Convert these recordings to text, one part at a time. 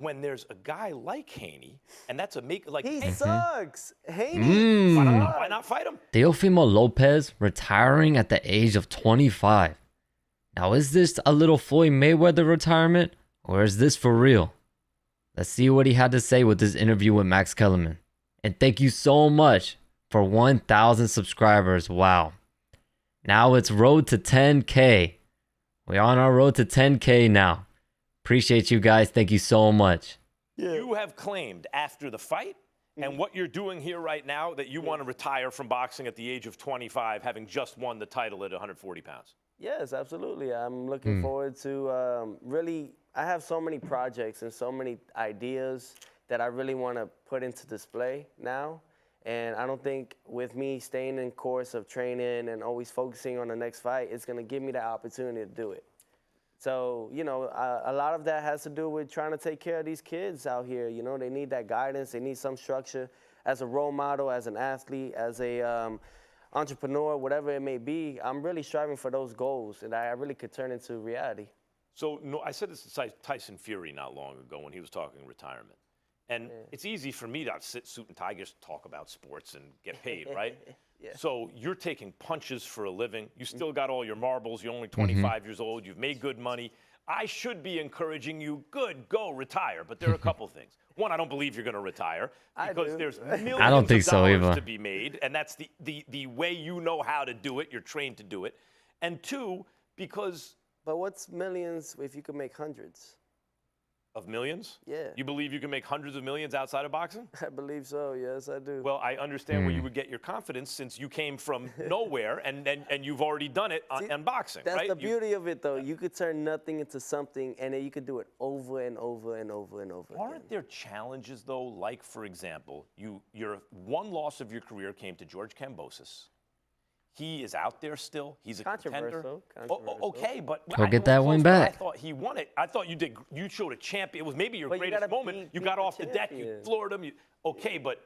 when there's a guy like Haney, and that's a he sucks. Haney. Why not fight him? Teofimo Lopez retiring at the age of 25. Now, is this a little Floyd Mayweather retirement, or is this for real? Let's see what he had to say with this interview with Max Kellerman. And thank you so much for 1,000 subscribers. Wow. Now it's road to 10K. We're on our road to 10K now. Appreciate you guys. Thank you so much. Yeah. You have claimed after the fight and what you're doing here right now that you want to retire from boxing at the age of 25, having just won the title at 140 pounds. Yes, absolutely. I'm looking forward to really, I have so many projects and so many ideas that I really want to put into display now. And I don't think with me staying in course of training and always focusing on the next fight, it's going to give me the opportunity to do it. So, you know, a lot of that has to do with trying to take care of these kids out here. You know, they need that guidance. They need some structure as a role model, as an athlete, as a entrepreneur, whatever it may be. I'm really striving for those goals, and I really could turn into reality. So no, I said this to Tyson Fury not long ago when he was talking retirement. And it's easy for me to sit suit and tie, just talk about sports and get paid, right? Yeah. So you're taking punches for a living. You still got all your marbles. You're only 25 years old. You've made good money. I should be encouraging you, good, go retire. But there are a couple things. One, I don't believe you're going to retire because there's millions I don't think of so dollars either. to be made. And that's the way you know how to do it. You're trained to do it. And two, because... But what's millions if you could make hundreds? Of millions? Yeah. You believe you can make hundreds of millions outside of boxing? I believe so, yes, I do. Well, I understand where you would get your confidence since you came from nowhere and you've already done it on boxing, That's right? the beauty of it, though. You could turn nothing into something, and then you could do it over and over and over and over Aren't again. there challenges, though, like, for example, your one loss of your career came to George Kambosos. He is out there still. He's a contender. Okay, but Go get that win back. I thought he won it. I thought you showed a champion. It was maybe your greatest moment. You beat got the off the deck. You champion. floored him. Okay, but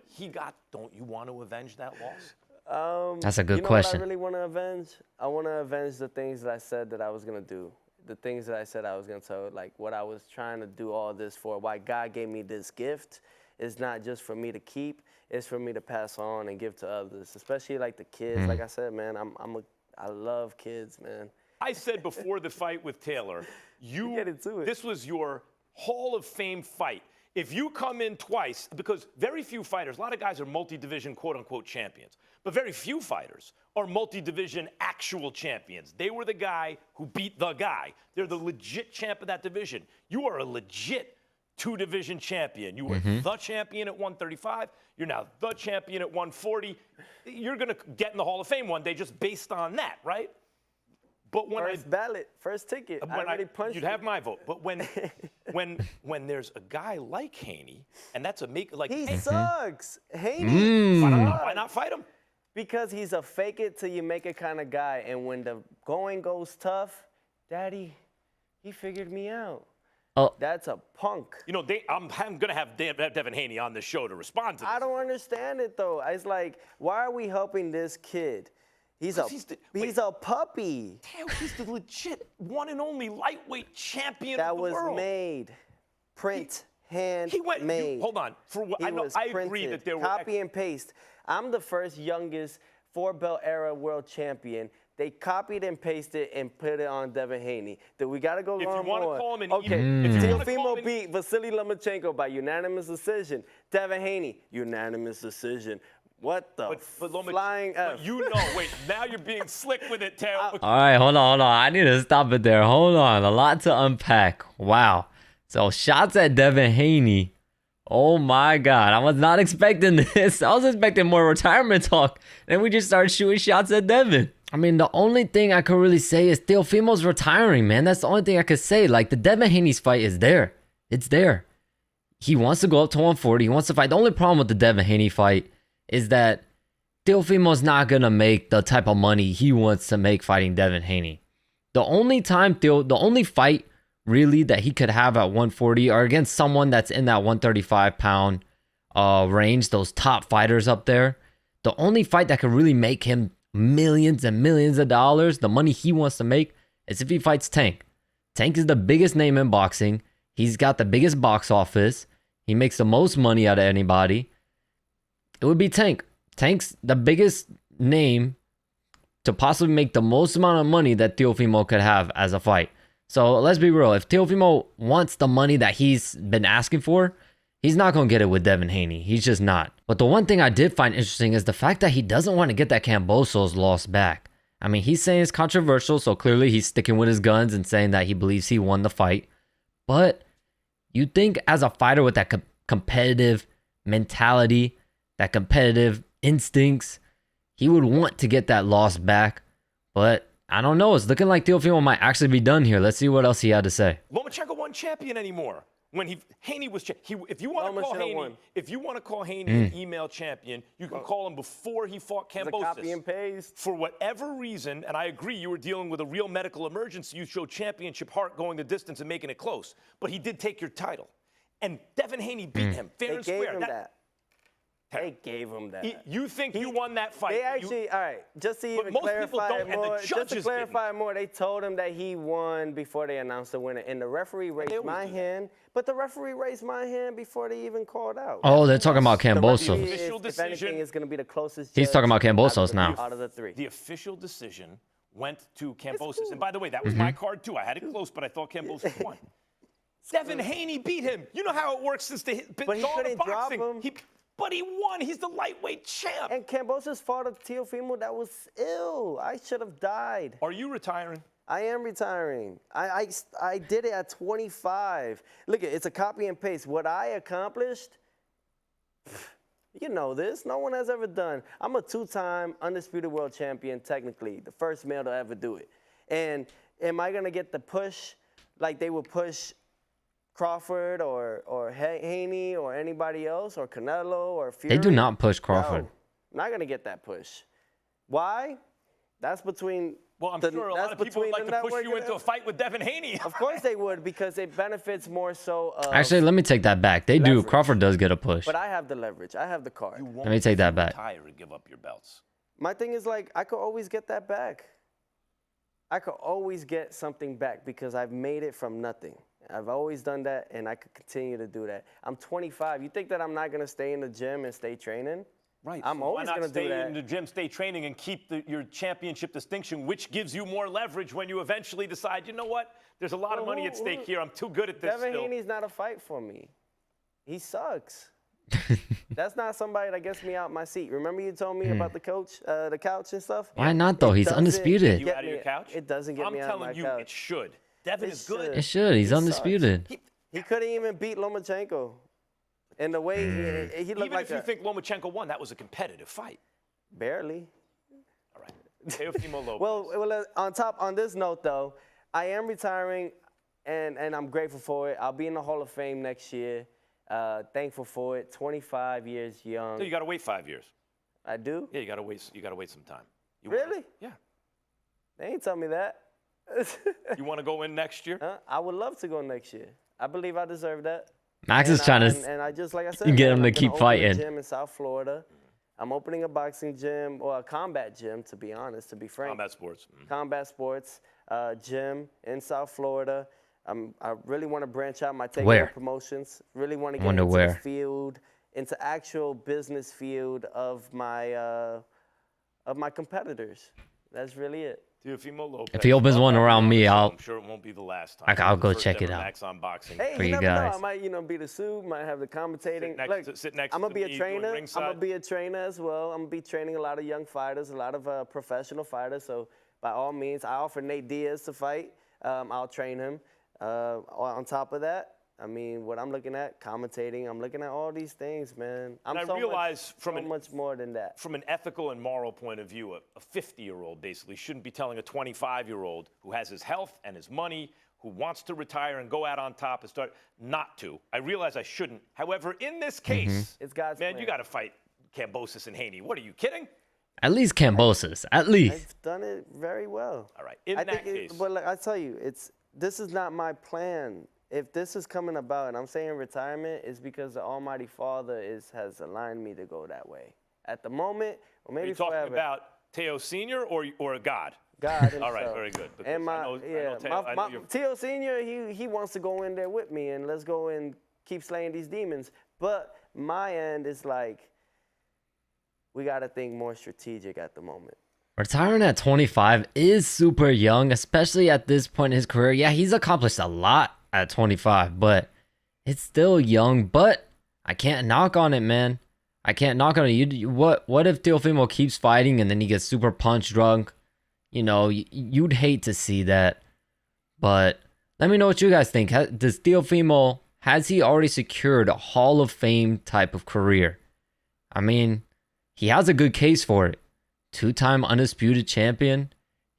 don't you want to avenge that loss? That's a good you know question. What I really want to avenge? I want to avenge the things that I said that I was going to do. The things that I said I was going to tell, like what I was trying to do all this for, why God gave me this gift. It's not just for me to keep. It's for me to pass on and give to others, especially like the kids. Like I said, man, I love kids, man. I said before the fight with Taylor, this was your Hall of Fame fight. If you come in twice, because very few fighters, a lot of guys are multi-division quote-unquote champions, but very few fighters are multi-division actual champions. They were the guy who beat the guy. They're the legit champ of that division. You are a legit two-division champion. You were the champion at 135. You're now the champion at 140. You're going to get in the Hall of Fame one day just based on that, right? But when First ballot, first ticket. I already punched you'd have my vote. But when there's a guy like Haney, and that's he sucks. Haney. Why not fight him? Because he's a fake it till you make it kind of guy. And when the going goes tough, Daddy, he figured me out. Oh. That's a punk. You know, I'm going to have Devin Haney on the show to respond to this. I don't understand it, though. It's like, why are we helping this kid? He's a puppy. Damn, he's the legit one and only lightweight champion of the world. That was made. Handmade. Hold on. I agree that there were... Copy and paste. I'm the first youngest four-belt era world champion. They copied and pasted and put it on Devin Haney. That we got to go If you want to call him an Teofimo beat Vasily Lomachenko by unanimous decision. Devin Haney, unanimous decision. What the flying F? But you know, wait, now you're being slick with it, Teo. All right, hold on. I need to stop it there. Hold on. A lot to unpack. Wow. So shots at Devin Haney. Oh my God. I was not expecting this. I was expecting more retirement talk. Then we just started shooting shots at Devin. I mean, the only thing I could really say is Teofimo's retiring, man. That's the only thing I could say. Like, the Devin Haney's fight is there. It's there. He wants to go up to 140. He wants to fight. The only problem with the Devin Haney fight is that Teofimo's not going to make the type of money he wants to make fighting Devin Haney. The only fight really that he could have at 140 are against someone that's in that 135-pound range, those top fighters up there. The only fight that could really make him millions and millions of dollars, the money he wants to make, is if he fights Tank. Tank is the biggest name in boxing. He's got the biggest box office. He makes the most money out of anybody. It would be Tank. Tank's the biggest name to possibly make the most amount of money that Teofimo could have as a fight. So let's be real. If Teofimo wants the money that he's been asking for, he's not going to get it with Devin Haney. He's just not. But the one thing I did find interesting is the fact that he doesn't want to get that Kambosos loss back. I mean, he's saying it's controversial, so clearly he's sticking with his guns and saying that he believes he won the fight. But you think as a fighter with that competitive mentality, that competitive instincts, he would want to get that loss back. But I don't know. It's looking like Teofimo might actually be done here. Let's see what else he had to say. Lomachenko wasn't champion anymore. When Haney was if you want to call Haney an email champion, you can call him before he fought Kambosos. Copy and paste. For whatever reason, and I agree, you were dealing with a real medical emergency. You showed championship heart going the distance and making it close. But he did take your title. And Devin Haney beat him fair and square. They gave him that. You think you won that fight? They actually, all right, just to even clarify it more, they told him that he won before they announced the winner. And the referee raised my hand, but the referee raised my hand before they even called out. Oh, they're talking about Kambosos. If anything, is going to be the closest. He's talking about Kambosos now. Out of the three. The official decision went to Kambosos. Cool. And by the way, that was my card too. I had it close, but I thought Kambosos won. Devin Haney beat him. You know how it works since the but he couldn't drop him. But he won. He's the lightweight champ. And Kambosos fought a Teofimo that was ill. I should have died. Are you retiring? I am retiring. I did it at 25. Look, it's a copy and paste. What I accomplished, you know this. No one has ever done. I'm a two-time undisputed world champion, technically. The first male to ever do it. And am I going to get the push like they would push Crawford or Haney or anybody else or Canelo or Fury? They do not push Crawford. No, I'm not going to get that push. Why? That's between... Well, I'm sure a lot of people would like to push you into a fight with Devin Haney. Of course they would, because it benefits more so of Actually, let me take that back. They do. Crawford does get a push. But I have the leverage. I have the card. Let me take that back. Retire and give up your belts. My thing is, like, I could always get that back. I could always get something back because I've made it from nothing. I've always done that, and I could continue to do that. I'm 25. You think that I'm not going to stay in the gym and stay training? Right. I'm always going to do that. Stay in the gym, stay training, and keep your championship distinction, which gives you more leverage when you eventually decide, you know what? There's a lot of money at stake here. I'm too good at this Devin Haney's not a fight for me. He sucks. That's not somebody that gets me out my seat. Remember you told me about the couch and stuff? Why not, though? He's undisputed. You out of your couch? It doesn't get me out of my couch. I'm telling you, it should. Devin is good. It should. He's undisputed. He couldn't even beat Lomachenko. And the way he looked Even like if you think Lomachenko won, that was a competitive fight. Barely. All right. Teofimo Lopez. Well, on this note, though, I am retiring, and I'm grateful for it. I'll be in the Hall of Fame next year. Thankful for it. 25 years young. So you got to wait 5 years. I do? Yeah, you got to wait. You got to wait some time. Really? Yeah. They ain't tell me that. You want to go in next year? I would love to go next year. I believe I deserve that. Max is trying to and I just, like I said, get him to keep fighting. I'm gym in South Florida. I'm opening a boxing gym, or a combat gym, to be honest, to be frank. Combat sports. Combat sports gym in South Florida. I really want to branch out my takeover promotions. Really want to get into the field, into actual business field of my competitors. That's really it. Teofimo Lopez. If he opens one around me, I'm sure it won't be the last time. I'll go check it out. Max on boxing. Hey, for you you never guys. know. I might, be the suit, might have the commentating. Sit next I'm gonna be a me trainer. doing I'm ringside. gonna be a trainer as well. I'm gonna be training a lot of young fighters, a lot of professional fighters. So by all means, I offer Nate Diaz to fight. I'll train him. On top of that, I mean, what I'm looking at, commentating, I'm looking at all these things, man. I realize so much more than that. From an ethical and moral point of view, a 50-year-old basically shouldn't be telling a 25-year-old who has his health and his money, who wants to retire and go out on top and start not to. I realize I shouldn't. However, in this case, it's God's man, plan. you got to fight Kambosos and Haney. What, are you kidding? At least Kambosos. At least. I've done it very well. All right. In that case. But like I tell you, this is not my plan. If this is coming about, and I'm saying retirement, is because the Almighty Father has aligned me to go that way. At the moment, or maybe Are you forever. talking about Teo Sr. or a God? God himself. All right, very good. Because And I know Teo Senior, he wants to go in there with me and let's go and keep slaying these demons. But my end is like, we got to think more strategic at the moment. Retiring at 25 is super young, especially at this point in his career. Yeah, he's accomplished a lot at 25, but it's still young. But I can't knock on it, man. I can't knock on it. What if Teofimo keeps fighting and then he gets super punch drunk? You know, you'd hate to see that. But let me know what you guys think. Does Teofimo, has he already secured a Hall of Fame type of career? I mean, he has a good case for it. 2-time undisputed champion.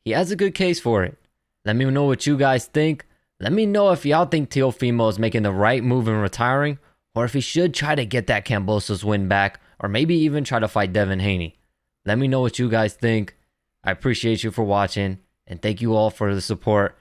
He has a good case for it. Let me know what you guys think. Let me know if y'all think Teofimo is making the right move in retiring, or if he should try to get that Kambosos win back, or maybe even try to fight Devin Haney. Let me know what you guys think. I appreciate you for watching, and thank you all for the support.